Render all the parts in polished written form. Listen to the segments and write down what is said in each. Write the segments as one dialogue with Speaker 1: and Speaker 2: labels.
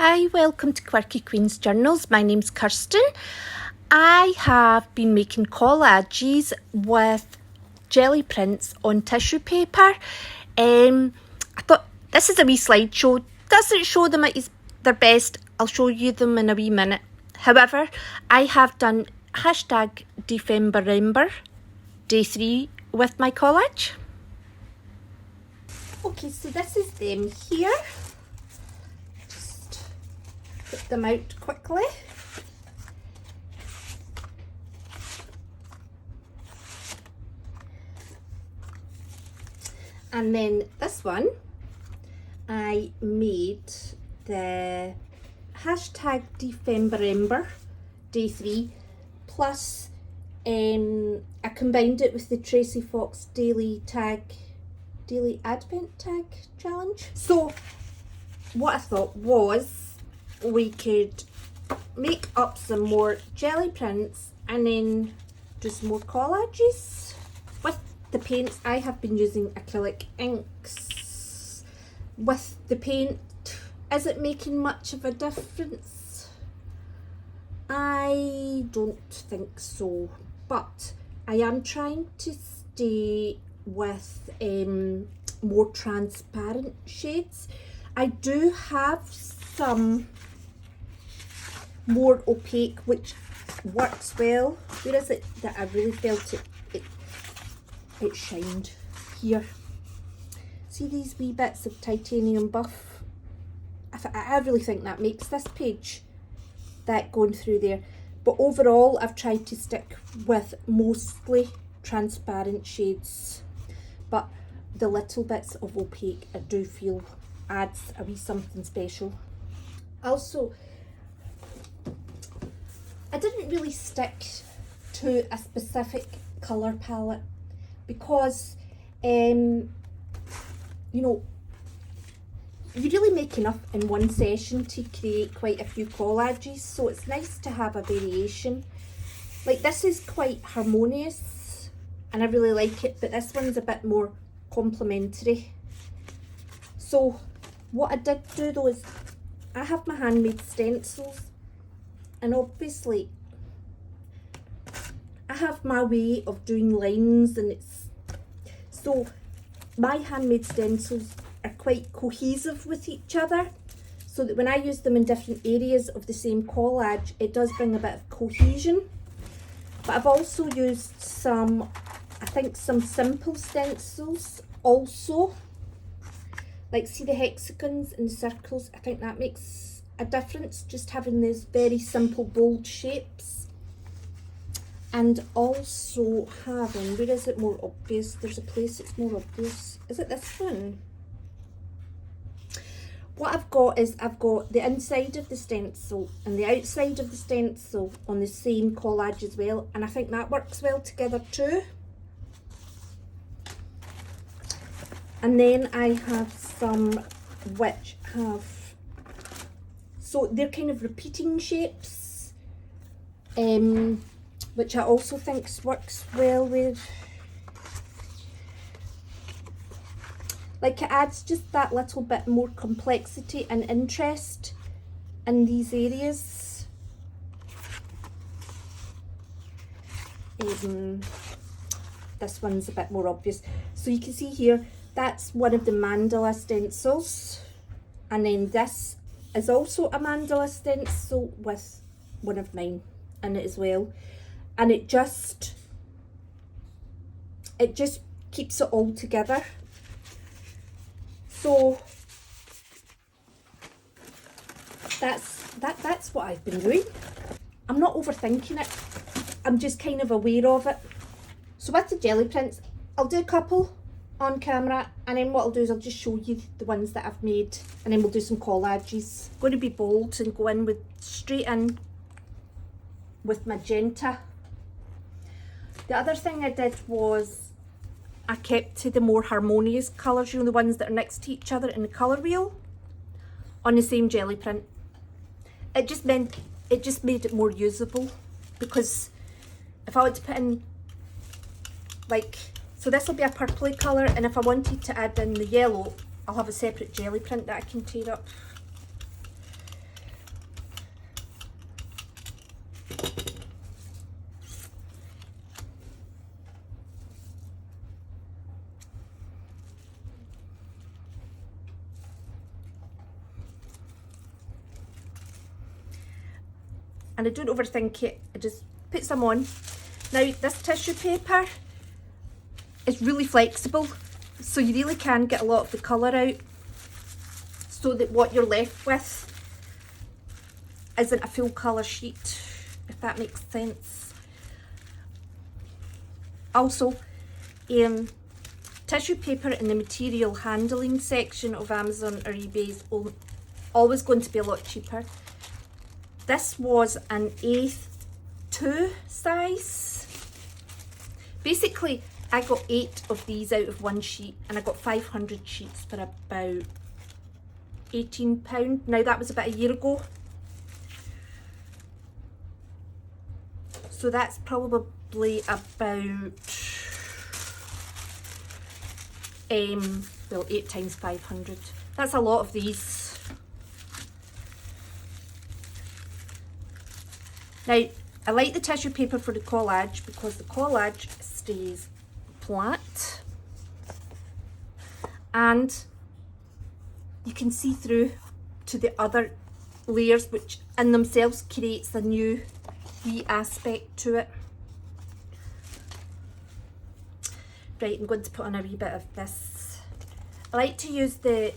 Speaker 1: Hi, welcome to Quirky Queen's Journals. My name's Kirsten. I have been making collages with jelly prints on tissue paper. I thought this is a wee slideshow. Doesn't show them at their best. I'll show you them in a wee minute. However, I have done hashtag Defemberember day 3 with my collage. Okay, so this is them here. Put them out quickly. And then this one, I made the hashtag Defemberember day 3 plus I combined it with the Tracy Fox daily advent tag challenge. So what I thought was we could make up some more jelly prints and then do some more collages. With the paints, I have been using acrylic inks. With the paint, is it making much of a difference? I don't think so, but I am trying to stay with more transparent shades. I do have some more opaque, which works well. Where is it that I really felt it shined? Here. See these wee bits of titanium buff? I really think that makes this page, that going through there. But overall, I've tried to stick with mostly transparent shades. But the little bits of opaque, I do feel adds a wee something special. Also, I didn't really stick to a specific colour palette because, you know, you really make enough in one session to create quite a few collages, so it's nice to have a variation. Like this is quite harmonious and I really like it, but this one's a bit more complementary. So what I did do though is I have my handmade stencils, and obviously I have my way of doing lines, and so my handmade stencils are quite cohesive with each other, so that when I use them in different areas of the same collage, it does bring a bit of cohesion. But I've also used some simple stencils also. Like see the hexagons and the circles, I think that makes a difference, just having these very simple bold shapes. And also having, where is it more obvious? There's a place it's more obvious. Is it this one? What I've got is I've got the inside of the stencil and the outside of the stencil on the same collage as well, and I think that works well together too. And then I have some which have, so they're kind of repeating shapes, which I also think works well with, like it adds just that little bit more complexity and interest in these areas. This one's a bit more obvious. So you can see here, that's one of the mandala stencils, and then this is also a mandala stencil with one of mine in it as well, and it just keeps it all together. So that's what I've been doing. I'm not overthinking it, I'm just kind of aware of it. So with the jelly prints, I'll do a couple on camera, and then what I'll do is I'll just show you the ones that I've made, and then we'll do some collages. I'm going to be bold and go in with straight in with magenta. The other thing I did was I kept to the more harmonious colours, you know, the ones that are next to each other in the colour wheel on the same jelly print. It just made it more usable, because if I were to put in, like, so this will be a purpley colour, and if I wanted to add in the yellow, I'll have a separate jelly print that I can tear up. and I don't overthink it. I just put some on. Now this tissue paper is really flexible, so you really can get a lot of the colour out, so that what you're left with isn't a full colour sheet, if that makes sense. Also, tissue paper in the material handling section of Amazon or eBay is always going to be a lot cheaper. This was an A2 size. Basically, I got 8 of these out of one sheet, and I got 500 sheets for about £18. Now that was about a year ago. So that's probably about, well, 8 times 500. That's a lot of these. Now, I like the tissue paper for the collage because the collage stays flat and you can see through to the other layers, which in themselves creates a new wee aspect to it. Right, I'm going to put on a wee bit of this. I like to use the,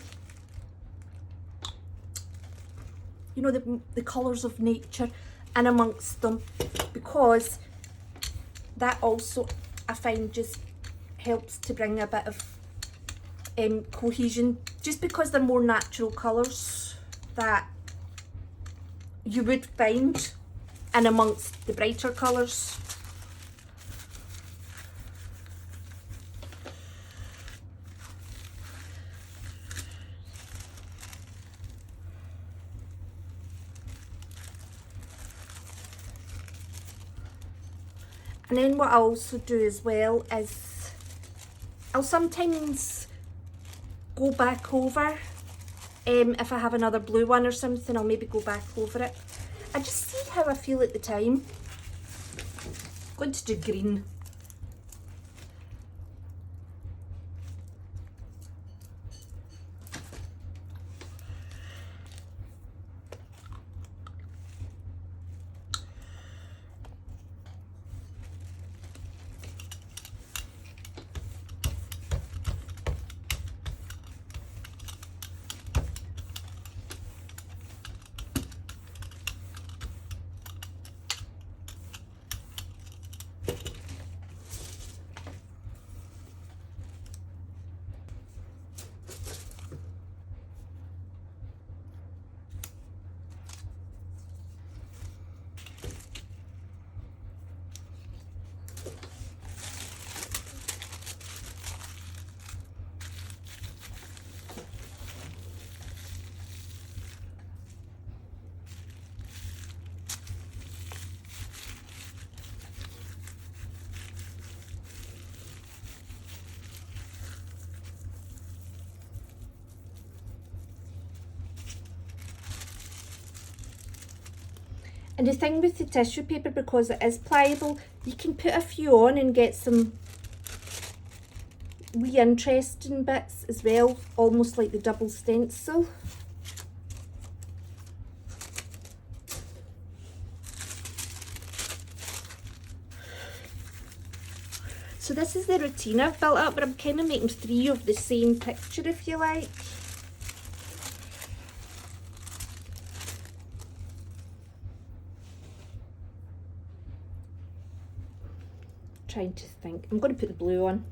Speaker 1: you know, the colours of nature in amongst them, because that also I find just helps to bring a bit of cohesion, just because they're more natural colours that you would find in amongst the brighter colours. And then what I also do as well is I'll sometimes go back over, if I have another blue one or something, I'll maybe go back over it. I just see how I feel at the time. I'm going to do green. And the thing with the tissue paper, because it is pliable, you can put a few on and get some wee interesting bits as well, almost like the double stencil. So this is the routine I've built up, but I'm kind of making 3 of the same picture, if you like. Trying to think. I'm going to put the blue on.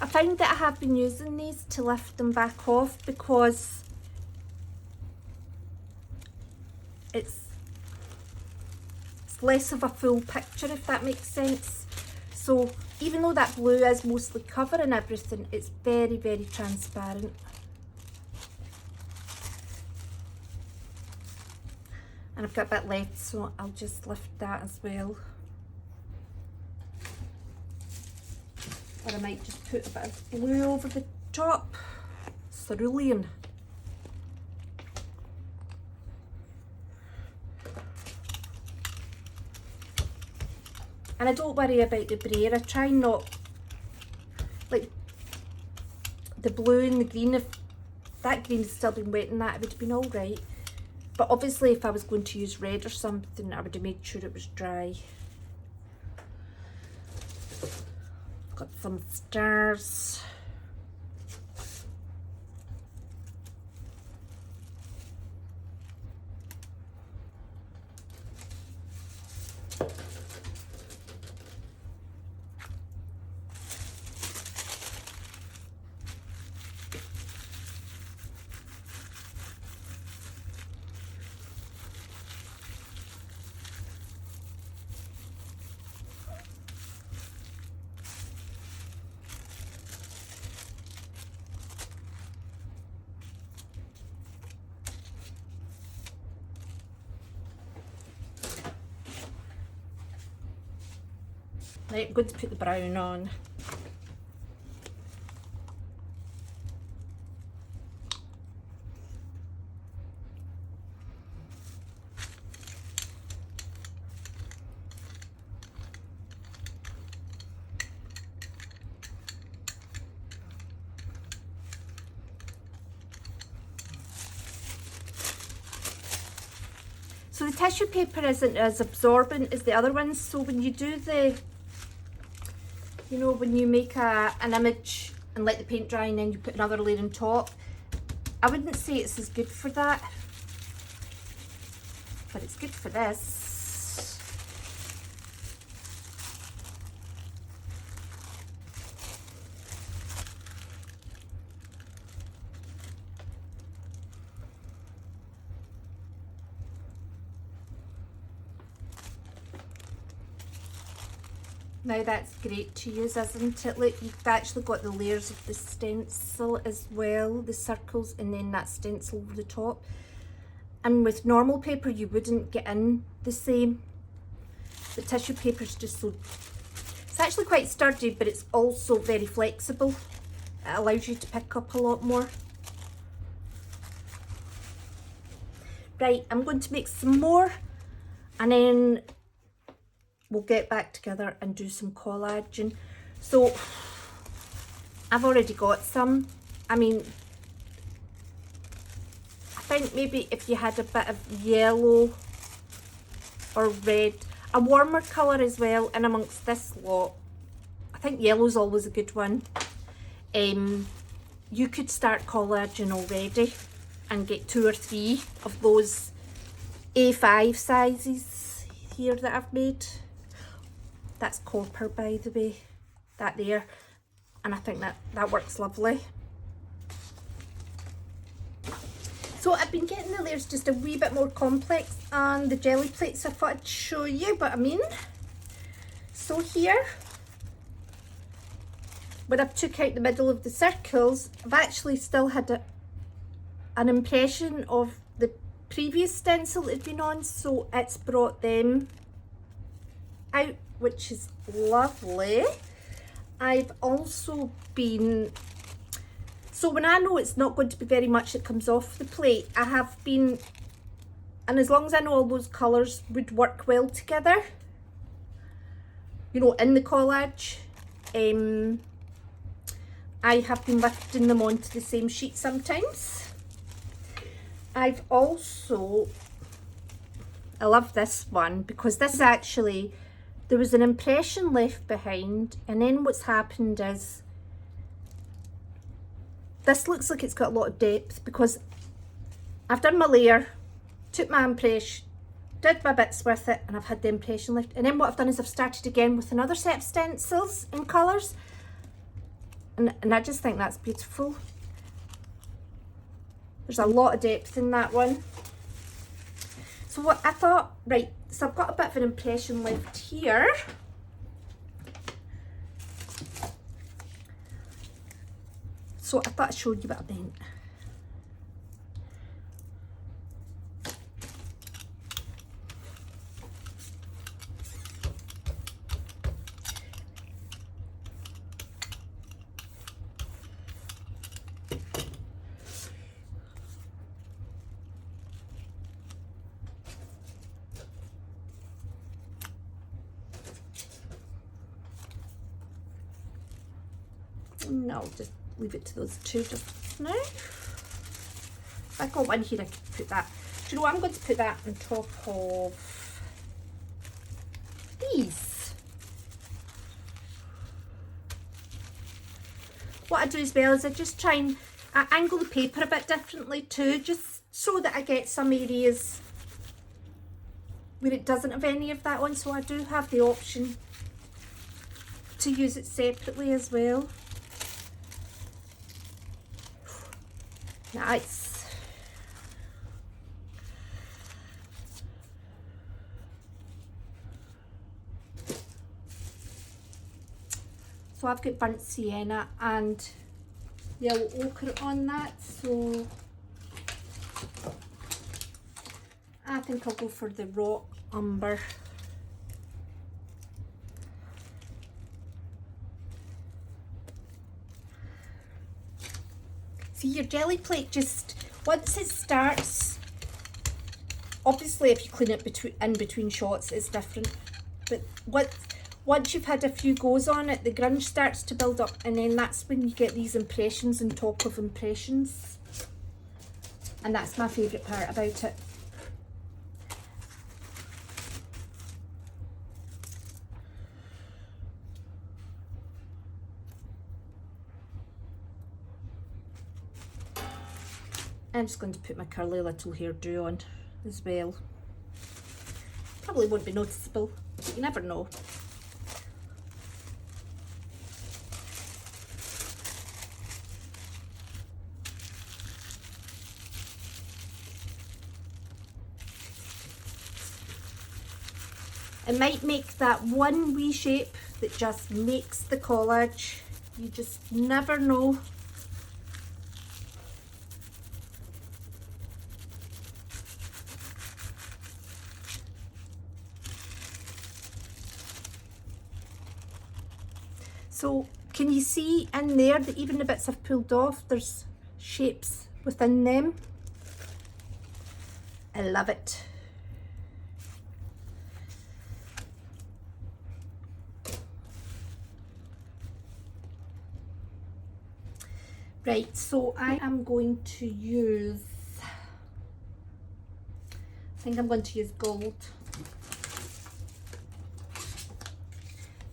Speaker 1: I find that I have been using these to lift them back off because it's less of a full picture, if that makes sense. So So even though that blue is mostly covering everything, it's very, very transparent. And I've got a bit left, so I'll just lift that as well. Or I might just put a bit of blue over the top. Cerulean. And I don't worry about the brayer. I try not, like the blue and the green, if that green had still been wet in that, it would have been alright. But obviously if I was going to use red or something, I would have made sure it was dry. Got some stars. Right, I'm going to put the brown on. So the tissue paper isn't as absorbent as the other ones, so when you do the, you know, when you make an image and let the paint dry and then you put another layer on top, I wouldn't say it's as good for that, but it's good for this. Now that's great to use, isn't it? Look, you've actually got the layers of the stencil as well, the circles, and then that stencil over the top. And with normal paper you wouldn't get in the same, but tissue paper is just so, it's actually quite sturdy, but it's also very flexible. It allows you to pick up a lot more. Right, I'm going to make some more and then we'll get back together and do some collaging. So I've already got some. I mean, I think maybe if you had a bit of yellow or red, a warmer colour as well in amongst this lot. I think yellow's always a good one. You could start collaging already and get 2 or 3 of those A5 sizes here that I've made. That's copper, by the way, that there, and I think that works lovely. So I've been getting the layers just a wee bit more complex on the jelly plates. I thought I'd show you what I mean. So here, when I've took out the middle of the circles, I've actually still had an impression of the previous stencil it had been on, so it's brought them out, which is lovely. I've also been, so when I know it's not going to be very much that comes off the plate, I have been, and as long as I know all those colours would work well together, you know, in the collage, I have been lifting them onto the same sheet sometimes. I've also, I love this one because this is actually, there was an impression left behind, and then what's happened is this looks like it's got a lot of depth because I've done my layer, took my impression, did my bits with it, and I've had the impression left. And then what I've done is I've started again with another set of stencils in colours, and I just think that's beautiful. There's a lot of depth in that one. So what I thought, right, so I've got a bit of an impression left here. So I thought I'd show you what I meant. No, I'll just leave it to those two just now. I got one here, I could put that. Do you know what? I'm going to put that on top of these. What I do as well is I just try and angle the paper a bit differently too, just so that I get some areas where it doesn't have any of that on. So I do have the option to use it separately as well. Nice. So I've got burnt sienna and yellow ochre on that, so I think I'll go for the raw umber. See, your jelly plate, just once it starts, obviously if you clean it in between shots it's different, but once you've had a few goes on it, the grunge starts to build up, and then that's when you get these impressions on top of impressions, and that's my favourite part about it. I'm just going to put my curly little hairdo on as well. Probably won't be noticeable, but you never know. It might make that one wee shape that just makes the collage. You just never know. So can you see in there that even the bits I've pulled off, there's shapes within them? I love it. Right, so I am going to use, I think I'm going to use gold.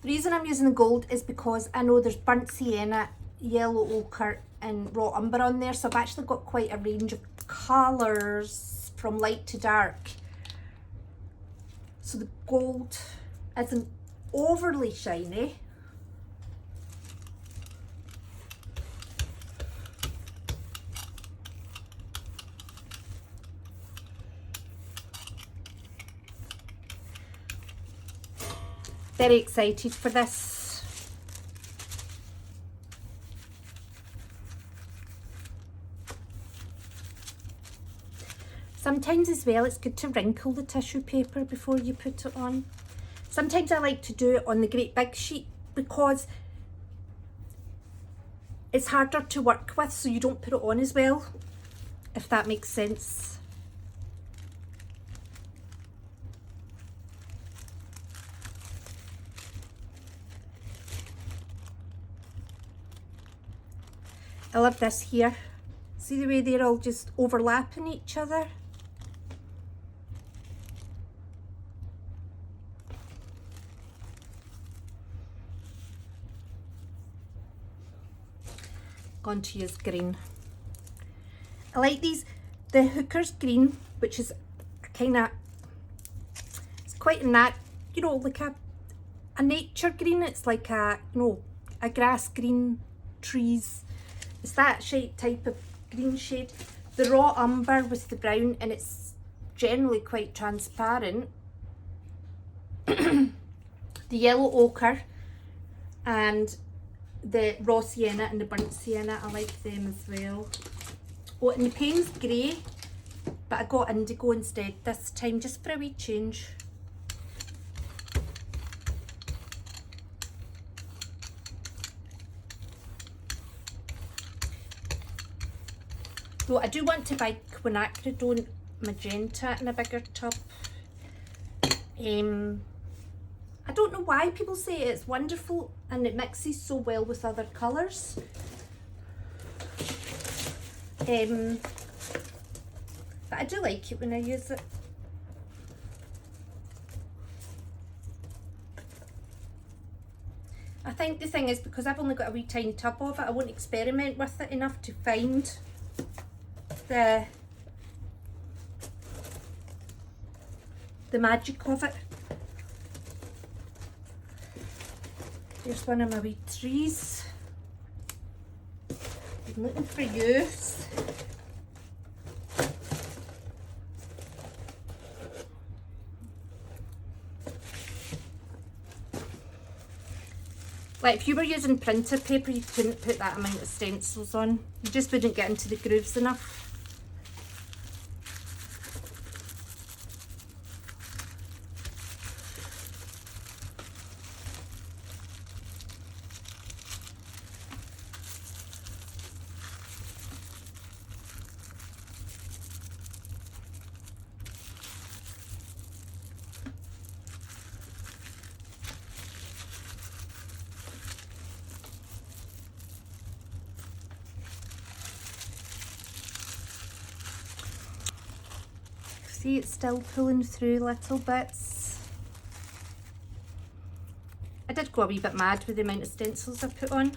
Speaker 1: The reason I'm using the gold is because I know there's burnt sienna, yellow ochre and raw umber on there, so I've actually got quite a range of colours from light to dark. So the gold isn't overly shiny. Very excited for this. Sometimes as well it's good to wrinkle the tissue paper before you put it on. Sometimes I like to do it on the great big sheet because it's harder to work with, so you don't put it on as well, if that makes sense. I love this here. See the way they're all just overlapping each other? Going to use green. I like these, the Hooker's green, which is kind of, it's quite a nat, you know, like a nature green. It's like a, you know, a grass green, trees. It's that type of green shade. The raw umber with the brown, and it's generally quite transparent. The yellow ochre and the raw sienna and the burnt sienna. I like them as well. Oh, and the paint's grey, but I got indigo instead this time, just for a wee change. Though I do want to buy quinacridone magenta in a bigger tub. I don't know why people say it's wonderful and it mixes so well with other colours. But I do like it when I use it. I think the thing is, because I've only got a wee tiny tub of it, I won't experiment with it enough to find the magic of it. Here's one of my wee trees. I'm looking for youths. Like if you were using printer paper, you couldn't put that amount of stencils on. You just wouldn't get into the grooves enough. See, it's still pulling through little bits. I did go a wee bit mad with the amount of stencils I put on.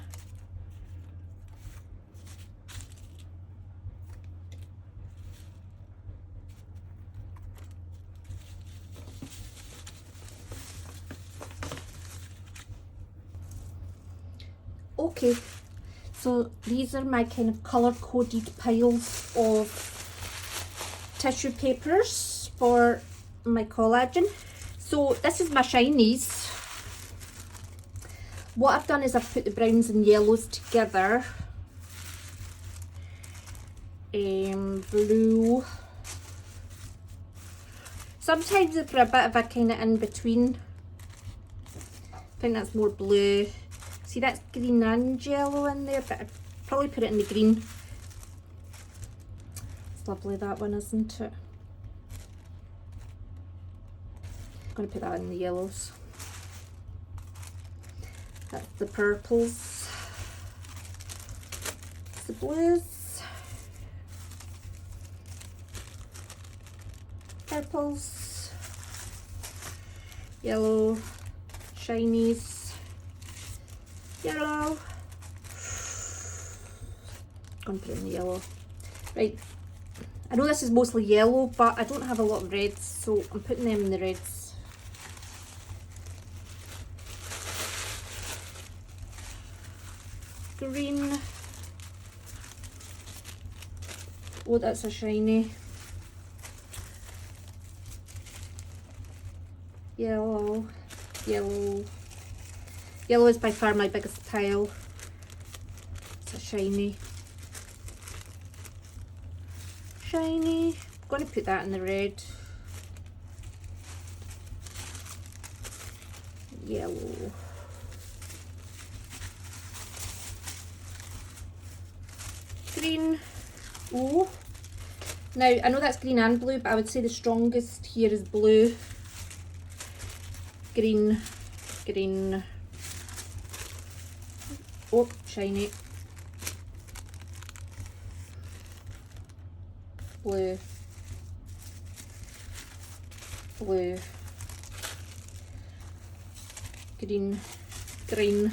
Speaker 1: Okay, so these are my kind of colour coded piles of tissue papers for my collaging. So this is my shinies. What I've done is I've put the browns and yellows together. Blue. Sometimes for a bit of a kind of in between. I think that's more blue. See, that's green and yellow in there, but I'd probably put it in the green. It's lovely, that one, isn't it? I'm going to put that in the yellows. That's the purples. It's the blues. Purples. Yellow. Shinies. Yellow. I'm going to put it in the yellow. Right. I know this is mostly yellow, but I don't have a lot of reds, so I'm putting them in the reds. Green. Oh, that's a shiny. Yellow. Yellow. Yellow is by far my biggest pile. It's a shiny. Shiny. I'm going to put that in the red. Yellow. Green. Oh. Now, I know that's green and blue, but I would say the strongest here is blue. Green. Green. Oh, shiny. Blue, blue, green, green.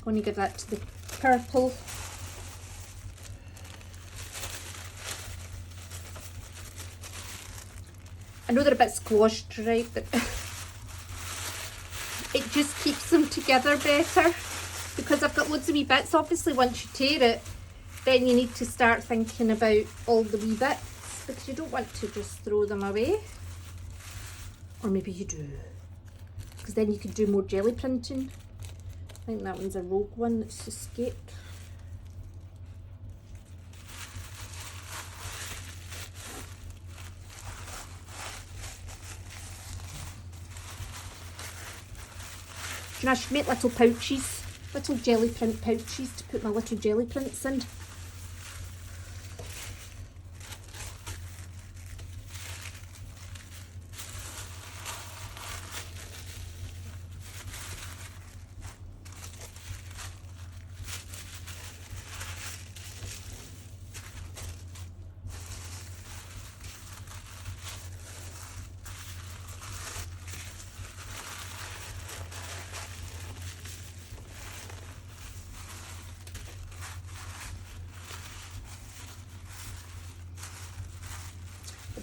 Speaker 1: Going to give that to the purple. I know they're a bit squashed, right, but it just keeps them together better because I've got loads of wee bits. Obviously, once you tear it, then you need to start thinking about all the wee bits because you don't want to just throw them away. Or maybe you do, because then you could do more jelly printing. I think that one's a rogue one that's escaped. And I should make little pouches, little jelly print pouches to put my little jelly prints in.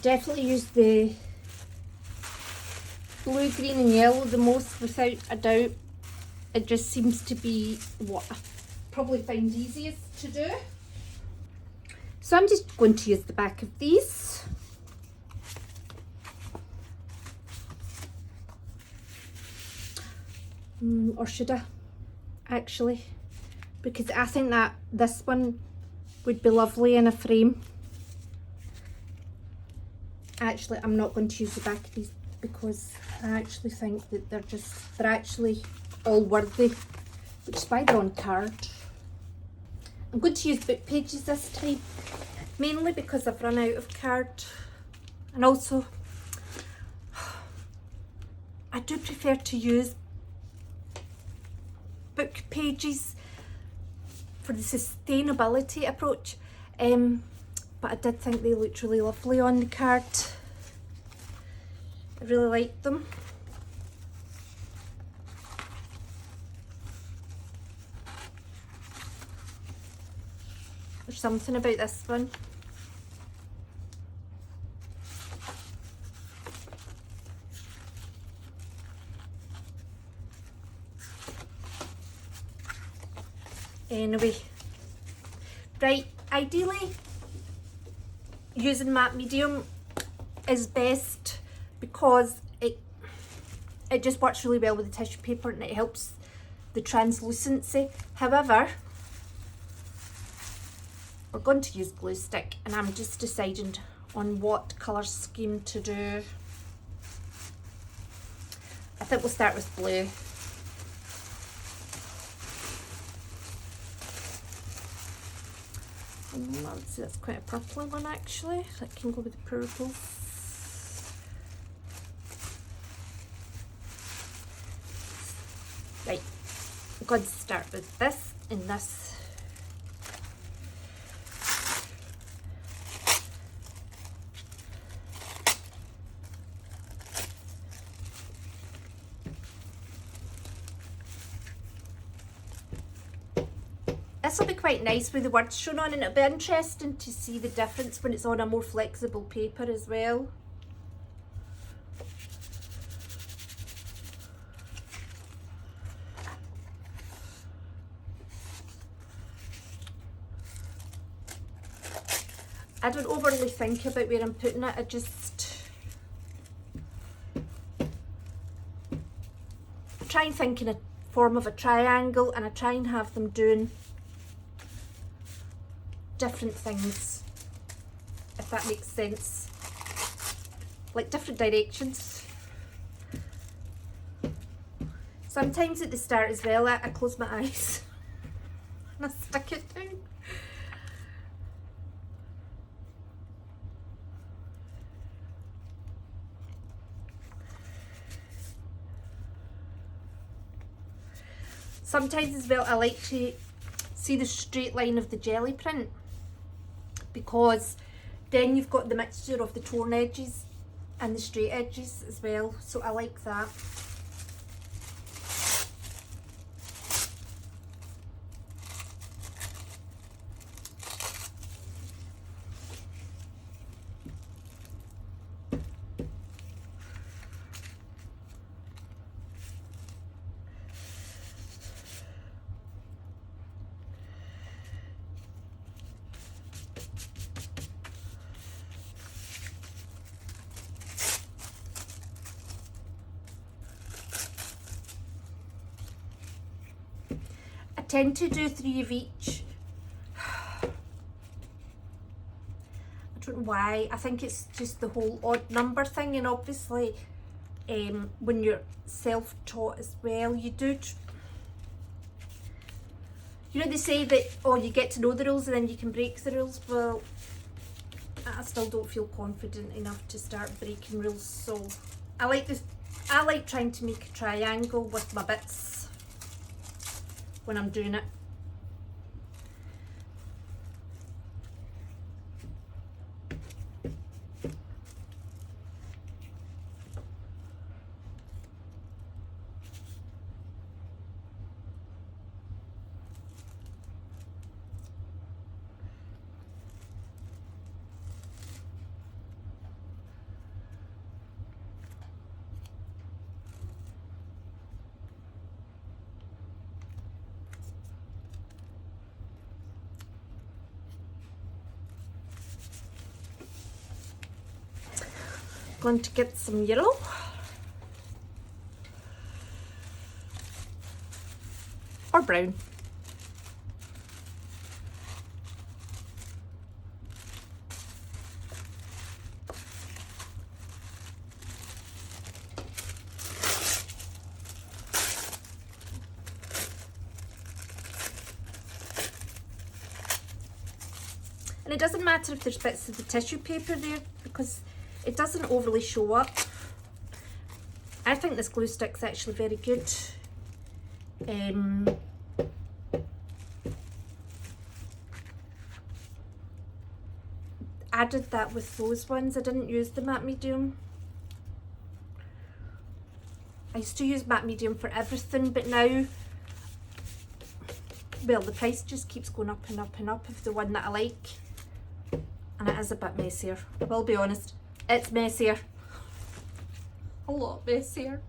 Speaker 1: Definitely use the blue, green and yellow the most, without a doubt. It just seems to be what I probably find easiest to do. So I'm just going to use the back of these. Or should I? Actually, because I think that this one would be lovely in a frame. Actually, I'm not going to use the back of these because I actually think that they're actually all worthy, which is why they're on card. I'm going to use book pages this time, mainly because I've run out of card, and also I do prefer to use book pages for the sustainability approach. But I did think they looked really lovely on the card. I really liked them. There's something about this one. Anyway, right, ideally using matte medium is best because it just works really well with the tissue paper and it helps the translucency. However, we're going to use glue stick and I'm just deciding on what colour scheme to do. I think we'll start with blue. I would say that's quite a purple one actually, so I can go with the purples. Right, I'm going to start with this and this. This will be quite nice with the words shown on, and it'll be interesting to see the difference when it's on a more flexible paper as well. I don't overly think about where I'm putting it, I just try and think in a form of a triangle, and I try and have them doing different things, if that makes sense, like different directions. Sometimes at the start as well, I close my eyes and I stick it down. Sometimes as well I like to see the straight line of the jelly print, because then you've got the mixture of the torn edges and the straight edges as well, so I like that. tend to do 3 of each. I don't know why. I think it's just the whole odd number thing, and obviously when you're self-taught as well, you do you know, they say that, oh, you get to know the rules and then you can break the rules. Well, I still don't feel confident enough to start breaking rules, so I like trying to make a triangle with my bits when I'm doing it. Going to get some yellow. Or brown. And it doesn't matter if there's bits of the tissue paper there, because it doesn't overly show up. I think this glue stick's actually very good. I did that with those ones. I didn't use the matte medium. I used to use matte medium for everything, but now, well, the price just keeps going up and up and up of the one that I like. And it is a bit messier. I will be honest. It's messier. A lot messier.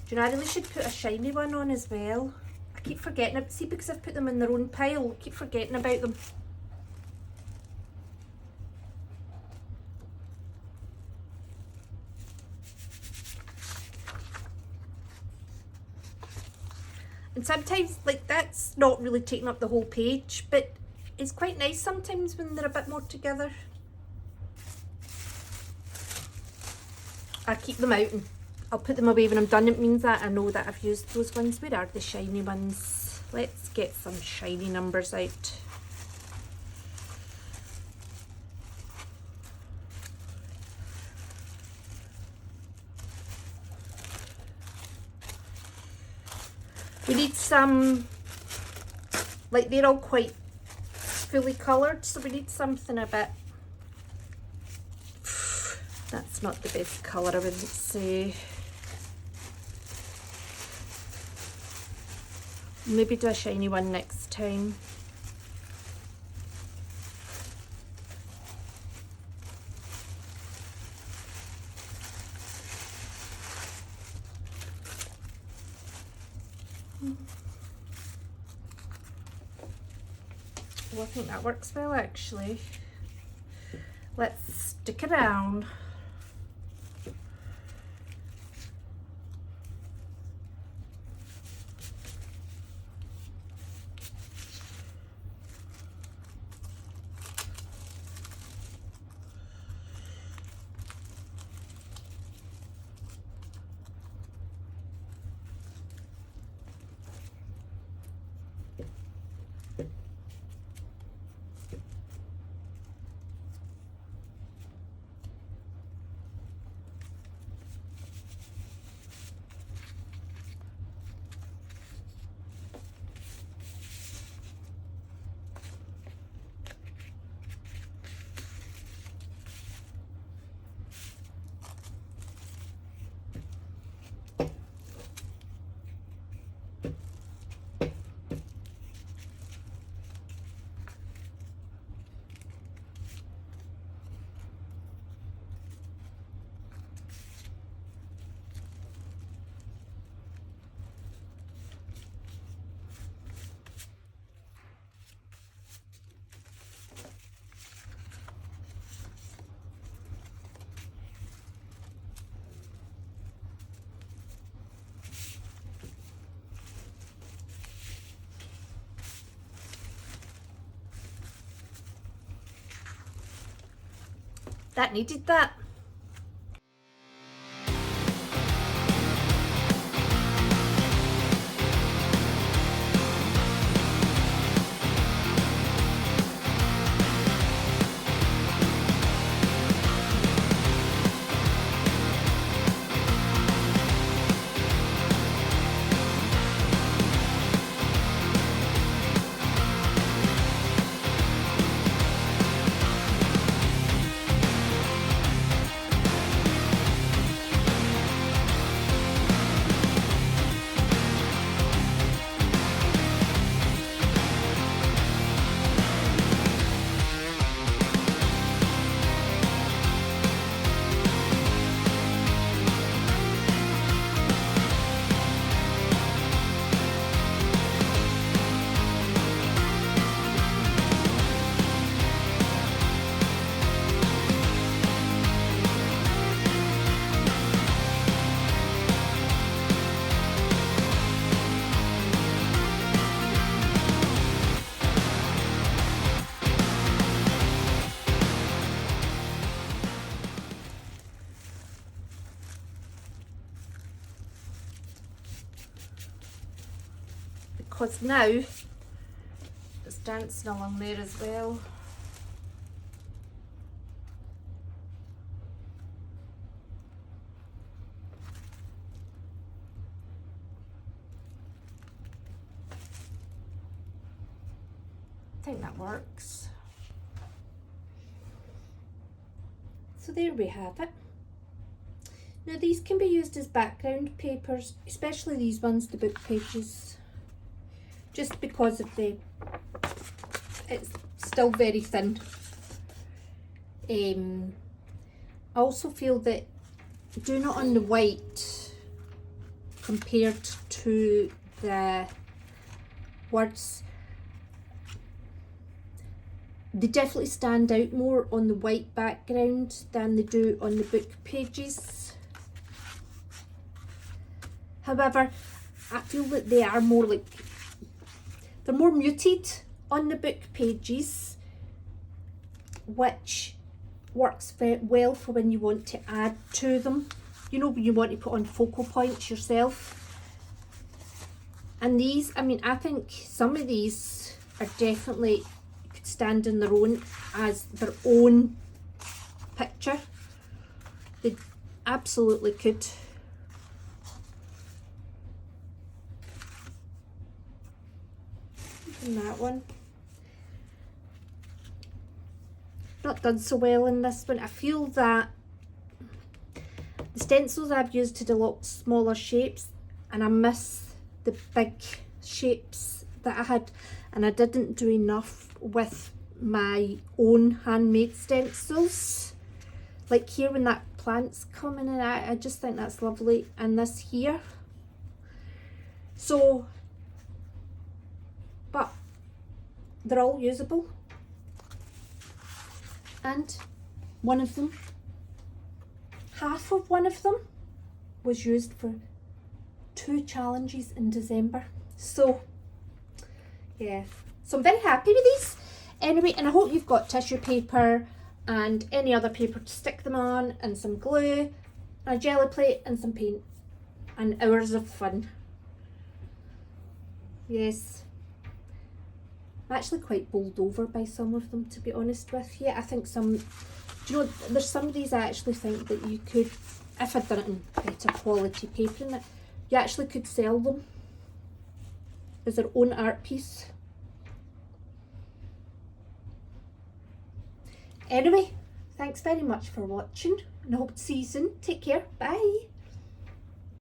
Speaker 1: Do you know, I really should put a shiny one on as well. I keep forgetting it. See, because I've put them in their own pile, I keep forgetting about them. And sometimes, like, that's not really taking up the whole page, but it's quite nice sometimes when they're a bit more together. I keep them out and I'll put them away when I'm done. It means that I know that I've used those ones. Where are the shiny ones? Let's get some shiny numbers out. We need some, like, they're all quite fully coloured, so we need something a bit, that's not the best colour, I wouldn't say. Maybe do a shiny one next time. Well, I think that works well, actually. Let's stick around. that needed that. Because now it's dancing along there as well. I think that works. So there we have it. Now these can be used as background papers, especially these ones, the book pages, just because of it's still very thin. I also feel that doing it on the white compared to the words, they definitely stand out more on the white background than they do on the book pages. However, I feel that they are more like, they're more muted on the book pages, which works very well for when you want to add to them. You know, when you want to put on focal points yourself. And these, I mean, I think some of these are definitely could stand on their own as their own picture. They absolutely could. And that one. Not done so well in this one. I feel that the stencils I've used did a lot smaller shapes, and I miss the big shapes that I had, and I didn't do enough with my own handmade stencils. Like here when that plant's coming in, I just think that's lovely, and this here. So, but they're all usable. And one of them, half of one of them was used for 2 challenges in December. So yeah, so I'm very happy with these. Anyway, and I hope you've got tissue paper and any other paper to stick them on, and some glue, a jelly plate and some paint, and hours of fun. Yes. I'm actually quite bowled over by some of them, to be honest with you. I think some, do you know, there's some of these I actually think that you could, if I'd done it in better quality paper, in it, you actually could sell them as their own art piece. Anyway, thanks very much for watching, and I hope to see you soon. Take care. Bye.